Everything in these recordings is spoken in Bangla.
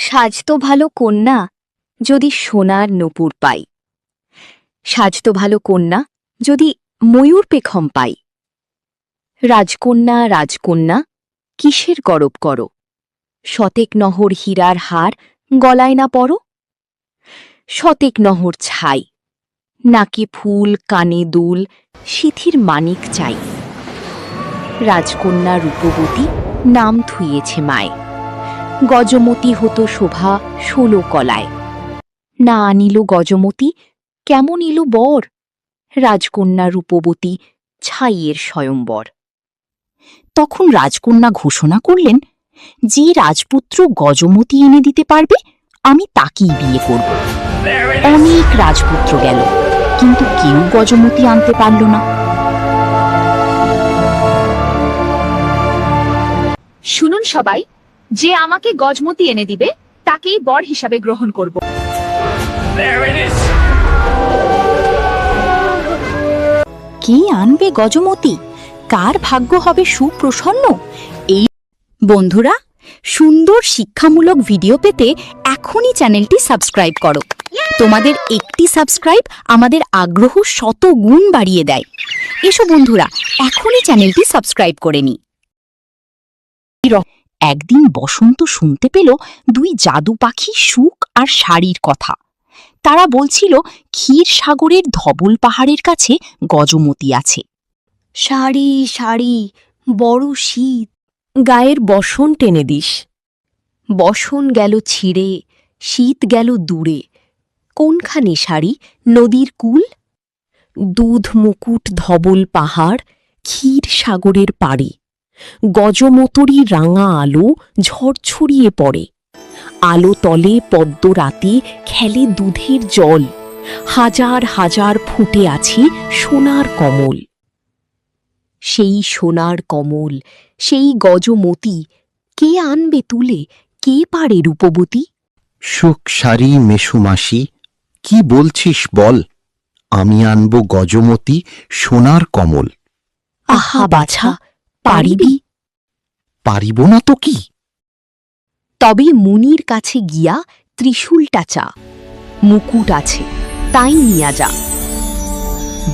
সাজতো ভালো কন্যা যদি সোনার নূপুর পাই, সাজতো ভালো কন্যা যদি ময়ূর পেখম পাই। রাজকন্যা রাজকন্যা কিসের গরব করো, শতেক নহর হীরার হার গলায় না পড়ো। শতেক নহর ছাই, নাকে ফুল কানে দুল, সিথির মানিক চাই। রাজকন্যা রূপবতী নাম থুইয়েছে মায়, গজমতী হতো শোভা 16 কলায়। না আনিল গজমতী কেমন ইলু বর, রাজকন্যা রূপবতী ছাইয়ের স্বয়ম্বর। তখন রাজকন্যা ঘোষণা করলেন, যে রাজপুত্র গজমতী এনে দিতে পারবে আমি তাকেই বিয়ে করব। অনেক রাজপুত্র গেল, কিন্তু কেউ গজমতী আনতে পারল না। শুনুন সবাই, যে আমাকে গজমতী এনে দিবে তাকেই বর হিসাবে গ্রহণ করব। কে আনবে গজমতী, কার ভাগ্য হবে সুপ্রসন্ন? এই বন্ধুরা, সুন্দর শিক্ষামূলক ভিডিও পেতে এখনই চ্যানেলটি সাবস্ক্রাইব করো। তোমাদের একটি সাবস্ক্রাইব আমাদের আগ্রহ 100 গুণ বাড়িয়ে দেয়। এসো বন্ধুরা, এখনই চ্যানেলটি সাবস্ক্রাইব করে নি। একদিন বসন্ত শুনতে পেল 2 জাদু পাখি সুখ আর শাড়ির কথা। তারা বলছিল ক্ষীরসাগরের ধবল পাহাড়ের কাছে গজমতী আছে। শাড়ি শাড়ি বড় শীত, গায়ের বসন টেনে দিস। বসন গেল ছিঁড়ে, শীত গেল দূরে, কোনখানে শাড়ি নদীর কূল? দুধ মুকুট ধবল পাহাড়, ক্ষীর সাগরের পাড়ে, গজমতরি রাঙা আলো ঝড় ছড়িয়ে পড়ে। আলো তলে পদ্ম রাতে খেলে দুধের জল, হাজার হাজার ফুটে আছে সোনার কমল। সেই সোনার কমল, সেই গজমতী কে আনবে তুলে, কে পারে রূপবতী? সুখ শাড়ি মেসুমাসি, কি বলছিস বল, আমি আনব গজমতী সোনার কমল। আহা বাছা, পারিবি? পারিব না তো কি? তবে মুনির কাছে গিয়া ত্রিশূলটা চা, মুকুট আছে তাই নিয়া যা।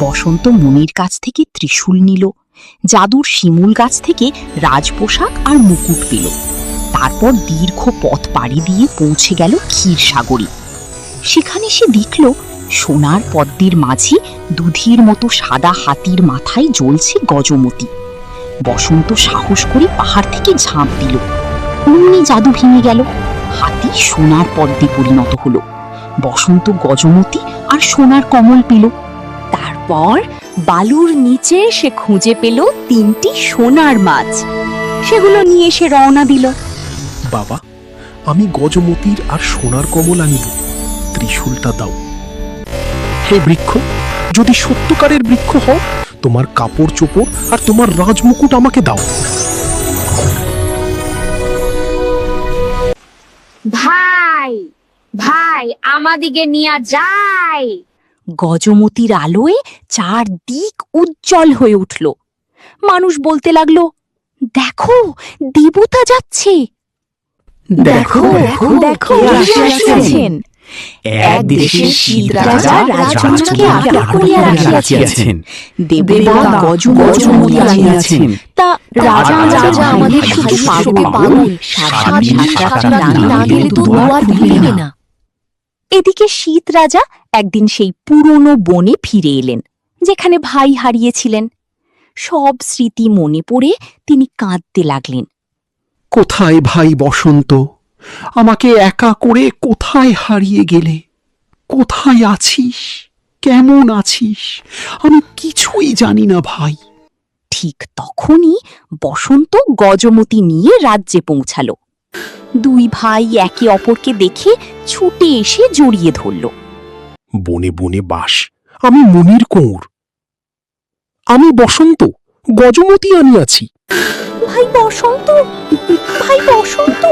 বসন্ত মুনির কাছ থেকে ত্রিশূল নিল, জাদুর শিমুল গাছ থেকে রাজপোশাক আর মুকুট পেল। তারপর দীর্ঘ পথ পাড়ি দিয়ে পৌঁছে গেল ক্ষীরসাগরে। সেখানে সে দেখল সোনার পদ্মের মাঝে দুধের মতো সাদা হাতির মাথায় জ্বলছে গজমতী। বসন্ত সাহস করে পাহাড় থেকে ঝাঁপ দিল। অমনি জাদু ভেঙে গেল, হাতি সোনার পদ্মে পরিণত হলো। বসন্ত গজমতী আর সোনার কমল পেল। তারপর বালুর নিচে সে খুঁজে পেল 3টি সোনার মাছ, সেগুলো নিয়ে সে রওনা দিল। বাবা, আমি গজমতির আর সোনার কমল আনিব, ত্রিশূলটা দাও। হে বৃক্ষ, যদি সত্যকারের বৃক্ষ হও, তোমার কাপড় চোপড় আর তোমার রাজমুকুট আমাকে দাও। ভাই ভাই, আমাদিকে নিয়া যায়। গজমতির আলোয় চারদিক উজ্জ্বল হয়ে উঠল। মানুষ বলতে লাগলো, দেখো দেবতা যাচ্ছে। দেখো দেখো দেখো, আসছেন। এক দেশের শীত রাজা রাজকন্যাকে আটক করিয়া রাখিয়াছেন। দেবতা গজমতী আনিয়াছেন। তা রাজা আমাদের শুধু পাগল, সাক্ষাৎ না দিলে তো দুয়ার খুলিবে না। এদিকে শীত রাজা একদিন সেই পুরনো বনে ফিরে এলেন, যেখানে ভাই হারিয়েছিলেন। সব স্মৃতি মনে পড়ে তিনি কাঁদতে লাগলেন। কোথায় ভাই বসন্ত, আমাকে একা করে কোথায় হারিয়ে গেলে? কোথায় আছিস, কেমন আছিস, আমি কিছুই জানি না ভাই। ঠিক তখনই বসন্ত গজমতী নিয়ে রাজ্যে পৌঁছাল। 2 ভাই একে অপরকে দেখে ছুটে এসে জড়িয়ে ধরল। বনে বনে বাস, আমি মুনির কোঁর। আমি বসন্ত, গজমতী আনিয়াছি। ভাই বসন্ত, ভাই বসন্ত,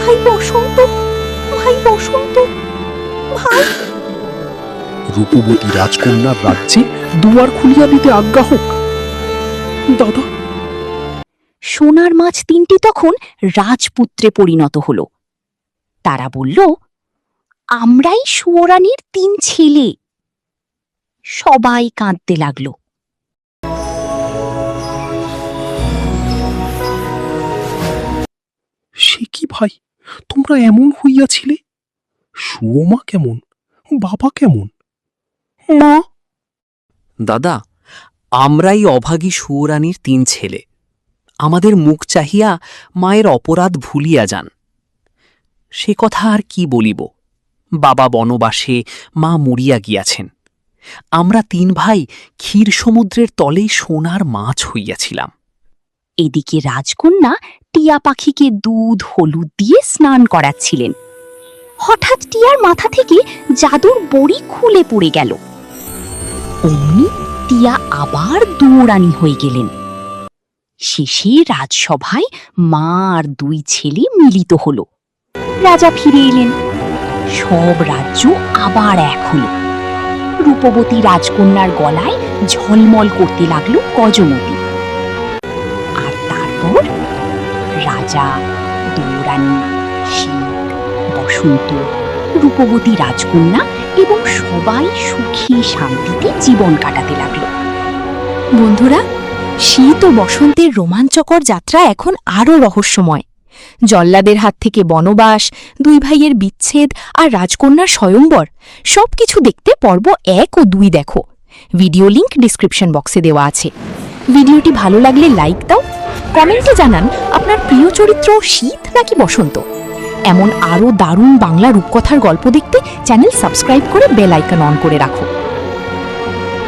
ভাই বসন্ত, ভাই বসন্ত, ভাই। রূপবতী রাজকন্যার রাজ্যে দুয়ার খুলিয়া দিতে আজ্ঞা হোক। দাদা, সোনার মাছ 3টি তখন রাজপুত্রে পরিণত হল। তারা বলল, আমরাই সুয়োরানীর 3 ছেলে। সবাই কাঁদতে লাগলো। সে কি ভাই, তোমরা এমন হইয়াছিলে? সুমা কেমন, বাবা কেমন, মা? দাদা, আমরাই অভাগী সুয়োরানীর 3 ছেলে। আমাদের মুখ চাহিয়া মায়ের অপরাধ ভুলিয়া যান। সে কথা আর কি বলিব। বাবা বনবাসে, মা মরিয়া গিয়াছেন। আমরা 3 ভাই ক্ষীর সমুদ্রের তলেই সোনার মাছ হইয়াছিলাম। এদিকে রাজকন্যা টিয়া পাখিকে দুধ হলুদ দিয়ে স্নান করাচ্ছিলেন। হঠাৎ টিয়ার মাথা থেকে জাদুর বড়ি খুলে পড়ে গেল। অমনি টিয়া আবার দুয়োরানী হয়ে গেলেন। শেষে রাজসভায় মা আর 2 ছেলে মিলিত হল। রাজা ফিরে এলেন। সব রাজ্য আবার এক হল। রূপবতী রাজকন্যার গলায় ঝলমল করতে লাগলো গজমতি। আর তারপর রাজা, দুয়োরানী, শীত, বসন্ত, রূপবতী রাজকন্যা এবং সবাই সুখী শান্তিতে জীবন কাটাতে লাগলো। বন্ধুরা, শীত ও বসন্তের রোমাঞ্চকর যাত্রা এখন আরও রহস্যময়। জল্লাদের হাত থেকে বনবাস, 2 ভাইয়ের বিচ্ছেদ আর রাজকন্যার স্বয়ংবর সবকিছু দেখতে পর্ব 1 ও 2 দেখো। ভিডিও লিংক ডিসক্রিপশন বক্সে দেওয়া আছে। ভিডিওটি ভালো লাগলে লাইক দাও, কমেন্টে জানান আপনার প্রিয় চরিত্র শীত নাকি বসন্ত। এমন আরও দারুণ বাংলা রূপকথার গল্প দেখতে চ্যানেল সাবস্ক্রাইব করে বেল আইকন অন করে রাখো।